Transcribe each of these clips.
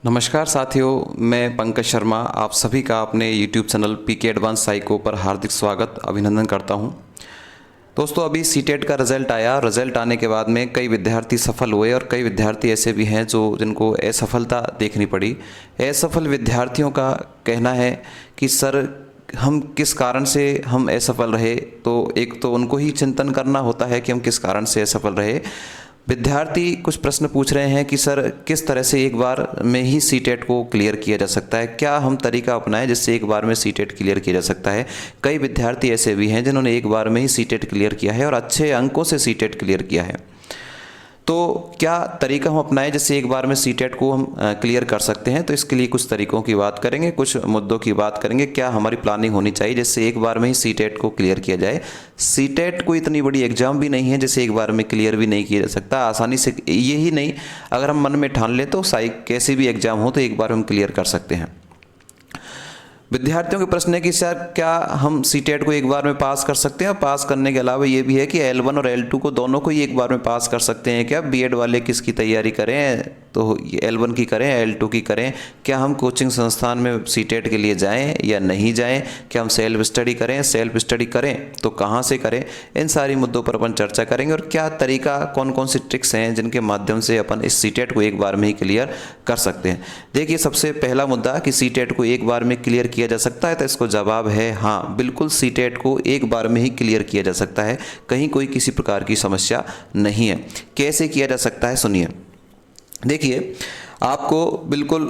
नमस्कार साथियों, मैं पंकज शर्मा आप सभी का अपने YouTube channel PK advance psycho पर हार्दिक स्वागत अभिनंदन करता हूं। दोस्तों, अभी सीटेट का रिज़ल्ट आया। रिज़ल्ट आने के बाद में कई विद्यार्थी सफल हुए और कई विद्यार्थी ऐसे भी हैं जिनको असफलता देखनी पड़ी। असफल विद्यार्थियों का कहना है कि सर हम किस कारण से हम असफल रहे, तो एक तो उनको ही चिंतन करना होता है कि हम किस कारण से असफल रहे। विद्यार्थी कुछ प्रश्न पूछ रहे हैं कि सर किस तरह से एक बार में ही सीटेट को क्लियर किया जा सकता है, क्या हम तरीका अपनाएं जिससे एक बार में सीटेट क्लियर किया जा सकता है। कई विद्यार्थी ऐसे भी हैं जिन्होंने एक बार में ही सीटेट क्लियर किया है और अच्छे अंकों से सीटेट क्लियर किया है। तो क्या तरीका हम अपनाएं जिससे एक बार में सीटेट को हम क्लियर कर सकते हैं। तो इसके लिए कुछ तरीकों की बात करेंगे, कुछ मुद्दों की बात करेंगे, क्या हमारी प्लानिंग होनी चाहिए जिससे एक बार में ही सीटेट को क्लियर किया जाए। सीटेट कोई इतनी बड़ी एग्जाम भी नहीं है जिसे एक बार में क्लियर भी नहीं किया जा सकता आसानी से। यही नहीं, अगर हम मन में ठान लें तो कैसे भी एग्जाम हो तो एक बार हम क्लियर कर सकते हैं। विद्यार्थियों के प्रश्न है कि सर क्या हम सीटेट को एक बार में पास कर सकते हैं। और पास करने के अलावा ये भी है कि L1 और L2 को दोनों को ही एक बार में पास कर सकते हैं क्या। बीएड वाले किसकी तैयारी करें तो L1 की करें, L2 की करें। क्या हम कोचिंग संस्थान में सीटेट के लिए जाएं या नहीं जाएं। क्या हम सेल्फ स्टडी करें, सेल्फ स्टडी करें तो कहाँ से करें। इन सारी मुद्दों पर अपन चर्चा करेंगे और क्या तरीका, कौन कौन सी ट्रिक्स हैं जिनके माध्यम से अपन इस सीटेट को एक बार में ही क्लियर कर सकते हैं। देखिए, सबसे पहला मुद्दा कि सीटेट को एक बार में क्लियर किया जा सकता है, तो इसको जवाब है हाँ, बिल्कुल सीटेट को एक बार में ही क्लियर किया जा सकता है। कहीं कोई किसी प्रकार की समस्या नहीं है। कैसे किया जा सकता है सुनिए। देखिए, आपको बिल्कुल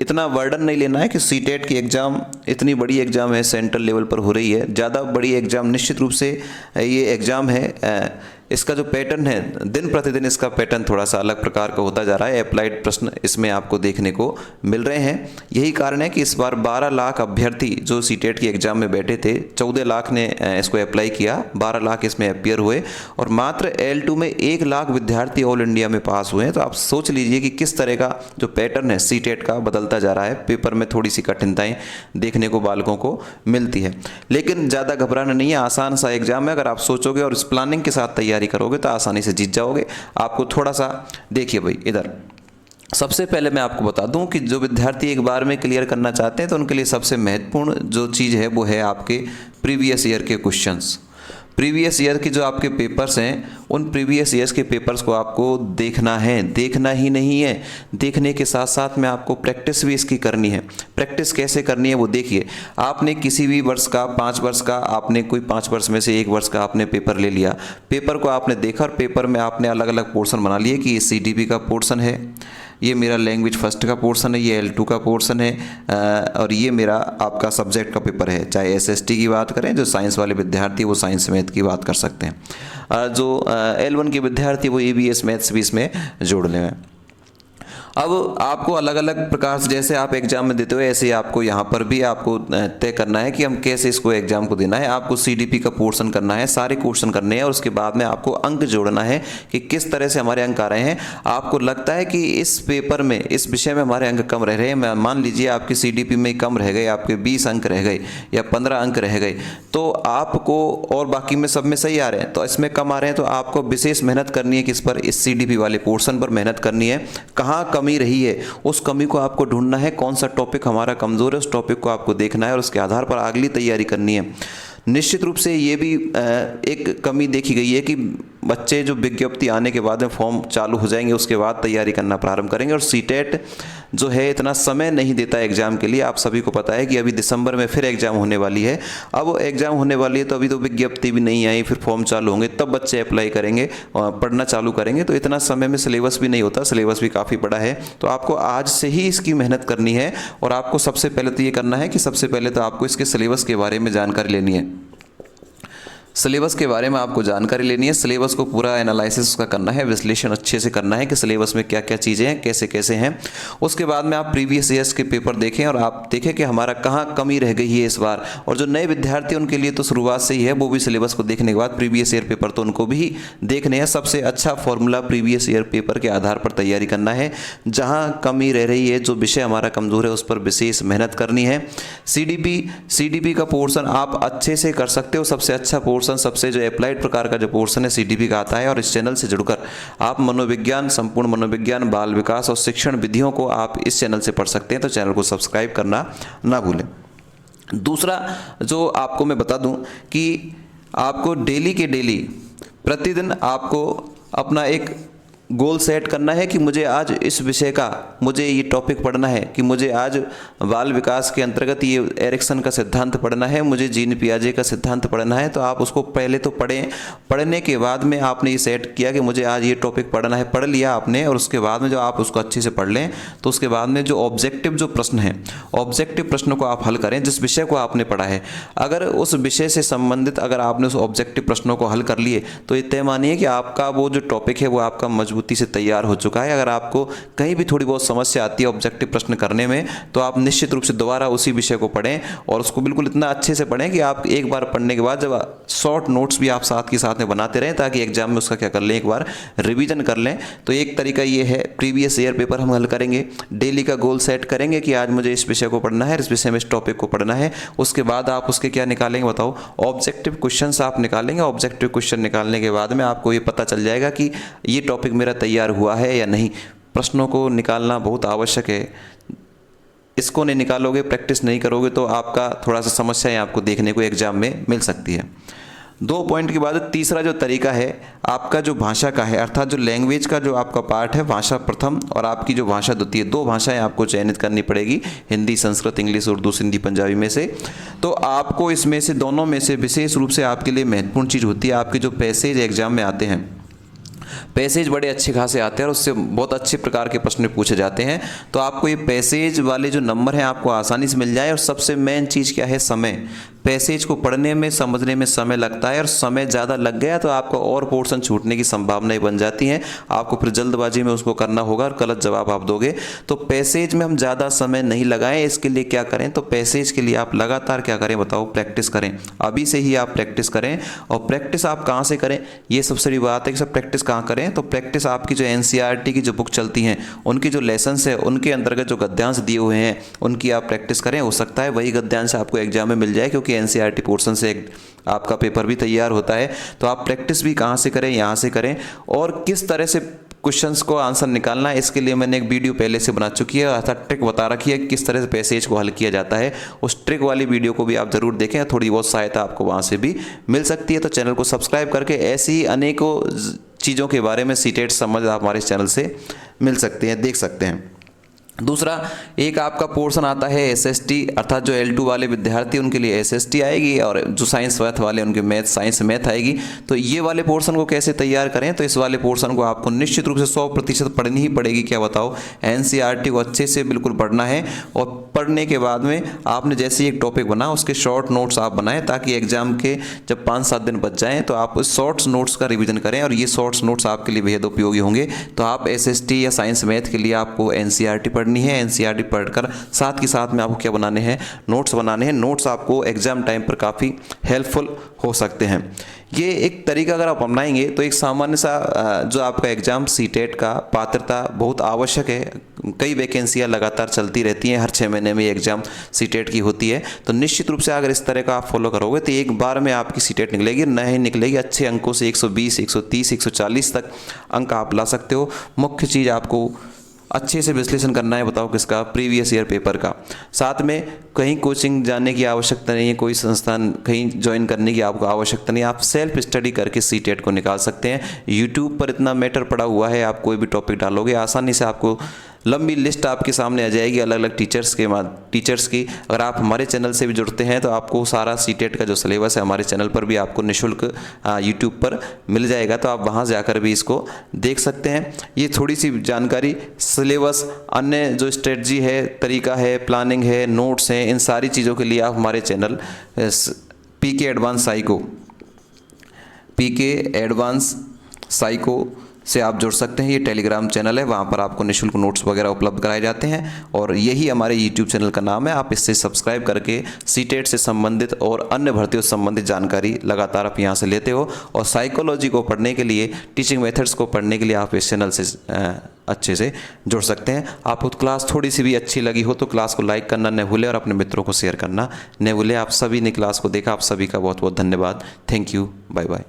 इतना वर्डन नहीं लेना है कि सीटेट की एग्ज़ाम इतनी बड़ी एग्ज़ाम है, सेंट्रल लेवल पर हो रही है। ज़्यादा बड़ी एग्ज़ाम निश्चित रूप से ये एग्ज़ाम है। इसका जो पैटर्न है, दिन प्रतिदिन इसका पैटर्न थोड़ा सा अलग प्रकार का होता जा रहा है। अप्लाइड प्रश्न इसमें आपको देखने को मिल रहे हैं। यही कारण है कि इस बार 12 लाख अभ्यर्थी जो सीटेट की एग्ज़ाम में बैठे थे, 14 लाख ने इसको अप्लाई किया, 12 लाख इसमें अपियर हुए और मात्र L2 में 1 लाख विद्यार्थी ऑल इंडिया में पास हुए हैं। तो आप सोच लीजिए कि किस तरह का जो पैटर्न है सीटेट का बदलता जा रहा है। पेपर में थोड़ी सी कठिनाइयाँ देखने को बालकों को मिलती है, लेकिन ज़्यादा घबराना नहीं है। आसान सा एग्जाम है। अगर आप सोचोगे और इस प्लानिंग के साथ तैयारी करोगे तो आसानी से जीत जाओगे। आपको थोड़ा सा देखिए भाई, इधर सबसे पहले मैं आपको बता दूं कि जो विद्यार्थी एक बार में क्लियर करना चाहते हैं तो उनके लिए सबसे महत्वपूर्ण जो चीज़ है वो है आपके प्रीवियस ईयर के क्वेश्चंस। प्रीवियस ईयर के जो आपके पेपर्स हैं, उन प्रीवियस ईयर्स के पेपर्स को आपको देखना है। देखना ही नहीं है, देखने के साथ साथ में आपको प्रैक्टिस भी इसकी करनी है। प्रैक्टिस कैसे करनी है वो देखिए। आपने किसी भी वर्ष का, 5 वर्ष का, आपने कोई 5 वर्ष में से 1 वर्ष का आपने पेपर ले लिया। पेपर को आपने देखा और पेपर में आपने अलग अलग पोर्शन बना लिए कि ये CDP का पोर्शन है, ये मेरा लैंग्वेज फर्स्ट का पोर्शन है, ये L2 का पोर्शन है और ये मेरा आपका सब्जेक्ट का पेपर है। चाहे SST की बात करें, जो साइंस वाले विद्यार्थी वो साइंस मैथ की बात कर सकते हैं। जो L1 के विद्यार्थी वो EVS मैथ्स भी इसमें जोड़ लें। अब आपको अलग अलग प्रकार से, जैसे आप एग्जाम में देते हो ऐसे ही आपको यहाँ पर भी आपको तय करना है कि हम कैसे इसको एग्जाम को देना है। आपको CDP का पोर्शन करना है, सारे क्वेश्चन करने हैं और उसके बाद में आपको अंक जोड़ना है कि किस तरह से हमारे अंक आ रहे हैं। आपको लगता है कि इस पेपर में, इस विषय में हमारे अंक कम रह रहे हैं, मान लीजिए आपके CDP में कम रह गए, आपके 20 अंक रह गए या 15 अंक रह गए, तो आपको, और बाकी में सब में सही आ रहे हैं तो इसमें कम आ रहे हैं, तो आपको विशेष मेहनत करनी है। किस पर? इस CDP वाले पोर्शन पर मेहनत करनी है। कहाँ कमी रही है उस कमी को आपको ढूंढना है। कौन सा टॉपिक हमारा कमजोर है उस टॉपिक को आपको देखना है और उसके आधार पर अगली तैयारी करनी है। निश्चित रूप से ये भी एक कमी देखी गई है कि बच्चे जो विज्ञप्ति आने के बाद में फॉर्म चालू हो जाएंगे उसके बाद तैयारी करना प्रारंभ करेंगे और सीटेट जो है इतना समय नहीं देता एग्जाम के लिए। आप सभी को पता है कि अभी दिसंबर में फिर एग्जाम होने वाली है। अब एग्जाम होने वाली है तो अभी तो विज्ञप्ति भी नहीं आई, फिर फॉर्म चालू होंगे तब बच्चे अप्लाई करेंगे, पढ़ना चालू करेंगे। तो इतना समय में सिलेबस भी नहीं होता, सिलेबस भी काफ़ी बड़ा है। तो आपको आज से ही इसकी मेहनत करनी है और आपको सबसे पहले तो ये करना है कि सबसे पहले तो आपको इसके सिलेबस के बारे में जानकारी लेनी है। सिलेबस के बारे में आपको जानकारी लेनी है। सिलेबस को पूरा एनालिसिस उसका करना है, विश्लेषण अच्छे से करना है कि सिलेबस में क्या क्या चीज़ें हैं, कैसे कैसे हैं। उसके बाद में आप प्रीवियस ईयर्स के पेपर देखें और आप देखें कि हमारा कहाँ कमी रह गई है इस बार। और जो नए विद्यार्थी उनके लिए तो शुरुआत से ही है, वो भी सिलेबस को देखने के बाद प्रीवियस ईयर पेपर तो उनको भी देखने हैं। सबसे अच्छा फॉर्मूला प्रीवियस ईयर पेपर के आधार पर तैयारी करना है। जहाँ कमी रह रही है, जो विषय हमारा कमज़ोर है उस पर विशेष मेहनत करनी है। CDP का पोर्शन आप अच्छे से कर सकते हो। सबसे अच्छा पोर्शन पोर्शन सबसे जो अप्लाइड प्रकार का जो पोर्शन है CDP का आता है, और इस चैनल से जुड़कर आप मनोविज्ञान, संपूर्ण मनोविज्ञान, बाल विकास और शिक्षण विधियों को आप इस चैनल से पढ़ सकते हैं। तो चैनल को सब्सक्राइब करना ना भूलें। दूसरा जो आपको मैं बता दूं कि आपको डेली के डेली प्रतिदिन आपको अपना एक गोल सेट करना है कि मुझे आज इस विषय का, मुझे ये टॉपिक पढ़ना है, कि मुझे आज बाल विकास के अंतर्गत ये एरिक्सन का सिद्धांत पढ़ना है, मुझे जीन पियाजे का सिद्धांत पढ़ना है। तो आप उसको पहले तो पढ़ें, पढ़ने के बाद में आपने ये सेट किया कि मुझे आज ये टॉपिक पढ़ना है, पढ़ लिया आपने, और उसके बाद में जो आप उसको अच्छे से पढ़ लें तो उसके बाद में जो ऑब्जेक्टिव जो प्रश्न है, ऑब्जेक्टिव प्रश्नों को आप हल करें जिस विषय को आपने पढ़ा है। अगर उस विषय से संबंधित अगर आपने उस ऑब्जेक्टिव प्रश्नों को हल कर लिए तो ये तय मानिए कि आपका वो जो टॉपिक है वो आपका मजबूती से तैयार हो चुका है। अगर आपको कहीं भी थोड़ी बहुत समस्या आती है ऑब्जेक्टिव प्रश्न करने में, तो आप निश्चित रूप से दोबारा उसी विषय को पढ़ें, और उसको बिल्कुल इतना अच्छे से पढ़ें कि आप एक बार पढ़ने के बाद जब शॉर्ट नोट्स भी आप साथ के साथ में बनाते रहें, ताकि एग्जाम में उसका क्या कर लें, एक बार रिवीजन कर लें। तो एक तरीका ये है, प्रीवियस ईयर पेपर हम हल करेंगे, डेली का गोल सेट करेंगे कि आज मुझे इस विषय को पढ़ना है, इस विषय में इस टॉपिक को पढ़ना है। उसके बाद आप उसके क्या निकालेंगे बताओ, ऑब्जेक्टिव क्वेश्चन आप निकालेंगे। ऑब्जेक्टिव क्वेश्चन निकालने के बाद में आपको ये पता चल जाएगा कि ये टॉपिक मेरा तैयार हुआ है या नहीं। प्रश्नों को निकालना बहुत आवश्यक है, इसको नहीं निकालोगे, प्रैक्टिस नहीं करोगे तो आपका थोड़ा सा समस्याएं आपको देखने को एग्जाम में मिल सकती है। 2 पॉइंट के बाद तीसरा जो तरीका है आपका जो भाषा का है, अर्थात जो लैंग्वेज का जो आपका पार्ट है, भाषा प्रथम और आपकी जो भाषा द्वितीय, 2 भाषाएं आपको चयनित करनी पड़ेगी, हिंदी, संस्कृत, इंग्लिश, उर्दू, सिंधी, पंजाबी में से। तो आपको इसमें से, दोनों में से विशेष रूप से आपके लिए महत्वपूर्ण चीज़ होती है, आपके जो पैसेज एग्जाम में आते हैं, पैसेज बड़े अच्छे खासे आते हैं और उससे बहुत अच्छे प्रकार के प्रश्न पूछे जाते हैं। तो आपको ये पैसेज वाले जो नंबर हैं आपको आसानी से मिल जाए। और सबसे मेन चीज़ क्या है, समय। पैसेज को पढ़ने में, समझने में समय लगता है, और समय ज़्यादा लग गया तो आपको और पोर्शन छूटने की संभावनाएं बन जाती हैं। आपको फिर जल्दबाजी में उसको करना होगा और गलत जवाब आप दोगे। तो पैसेज में हम ज़्यादा समय नहीं लगाएं। इसके लिए क्या करें, तो पैसेज के लिए आप लगातार क्या करें बताओ, प्रैक्टिस करें। अभी से ही आप प्रैक्टिस करें। और प्रैक्टिस आप कहाँ से करें, ये सबसे बड़ी बात है कि सब प्रैक्टिस कहाँ करें। तो प्रैक्टिस आपकी जो NCERT की जो बुक चलती हैं, उनकी जो लेसन्स है, उनके अंतर्गत जो गद्यांश दिए हुए हैं उनकी आप प्रैक्टिस करें। हो सकता है वही गद्यांश आपको एग्जाम में मिल जाए, क्योंकि NCERT पोर्शन से आपका पेपर भी तैयार होता है। तो आप प्रैक्टिस भी कहाँ से करें, यहाँ से करें। और किस तरह से क्वेश्चंस को आंसर निकालना है, इसके लिए मैंने एक वीडियो पहले से बना चुकी है, अर्थात ट्रिक बता रखी है कि किस तरह से पैसेज को हल किया जाता है। उस ट्रिक वाली वीडियो को भी आप ज़रूर देखें, थोड़ी बहुत सहायता आपको वहाँ से भी मिल सकती है। तो चैनल को सब्सक्राइब करके ऐसी ही अनेकों चीज़ों के बारे में सीटेट समझ आप हमारे चैनल से मिल सकते हैं, देख सकते हैं। दूसरा, एक आपका पोर्शन आता है SST, अर्थात जो L2 वाले विद्यार्थी उनके लिए SST आएगी, और जो साइंस मैथ वाले उनके साइंस मैथ आएगी। तो ये वाले पोर्शन को कैसे तैयार करें, तो इस वाले पोर्शन को आपको निश्चित रूप से 100% पढ़नी ही पड़ेगी। क्या बताओ, NCERT को अच्छे से बिल्कुल पढ़ना है। और पढ़ने के बाद में आपने जैसे एक टॉपिक बना उसके शॉर्ट नोट्स आप बनाएं, ताकि एग्जाम के जब 5-7 दिन बच जाएँ तो आप उस शॉर्ट्स नोट्स का रिविजन करें। और ये शॉर्ट्स नोट्स आपके लिए बेहद उपयोगी होंगे। तो आप SST या साइंस मैथ के लिए आपको NCERT पढ़नी है। NCERT पढ़कर साथ के साथ में आपको क्या बनाने हैं, नोट्स बनाने हैं। नोट्स आपको एग्जाम टाइम पर काफ़ी हेल्पफुल हो सकते हैं। ये एक तरीका अगर आप अपनाएंगे तो एक सामान्य सा जो आपका एग्जाम सीटेट का पात्रता बहुत आवश्यक है। कई वैकेंसियाँ लगातार चलती रहती हैं, हर 6 महीने में एग्जाम सीटेट की होती है। तो निश्चित रूप से अगर इस तरह का आप फॉलो करोगे तो एक बार में आपकी सीटेट निकलेगी, नहीं निकलेगी अच्छे अंकों से 120, 130, 140 तक अंक आप ला सकते हो। मुख्य चीज़ आपको अच्छे से विश्लेषण करना है, बताओ किसका, प्रीवियस ईयर पेपर का। साथ में कहीं कोचिंग जाने की आवश्यकता नहीं है, कोई संस्थान कहीं ज्वाइन करने की आपको आवश्यकता नहीं है। आप सेल्फ स्टडी करके सीटेट को निकाल सकते हैं। यूट्यूब पर इतना मैटर पड़ा हुआ है, आप कोई भी टॉपिक डालोगे आसानी से आपको लंबी लिस्ट आपके सामने आ जाएगी अलग अलग टीचर्स की। अगर आप हमारे चैनल से भी जुड़ते हैं तो आपको सारा सीटेट का जो सिलेबस है हमारे चैनल पर भी आपको निःशुल्क यूट्यूब पर मिल जाएगा। तो आप वहां जाकर भी इसको देख सकते हैं। ये थोड़ी सी जानकारी, सिलेबस, अन्य जो स्ट्रेटजी है, तरीका है, प्लानिंग है, नोट्स हैं, इन सारी चीज़ों के लिए आप हमारे चैनल PK एडवांस साइको से आप जुड़ सकते हैं। ये टेलीग्राम चैनल है, वहाँ पर आपको निःशुल्क नोट्स वगैरह उपलब्ध कराए जाते हैं और यही हमारे यूट्यूब चैनल का नाम है। आप इससे सब्सक्राइब करके सीटेट से संबंधित और अन्य भर्तियों से संबंधित जानकारी लगातार आप यहाँ से लेते हो। और साइकोलॉजी को पढ़ने के लिए, टीचिंग मेथड्स को पढ़ने के लिए आप इस चैनल से अच्छे से जुड़ सकते हैं। आपको क्लास थोड़ी सी भी अच्छी लगी हो तो क्लास को लाइक करना न भूलें और अपने मित्रों को शेयर करना न भूलें। आप सभी ने क्लास को देखा, आप सभी का बहुत बहुत धन्यवाद। Thank you, bye bye.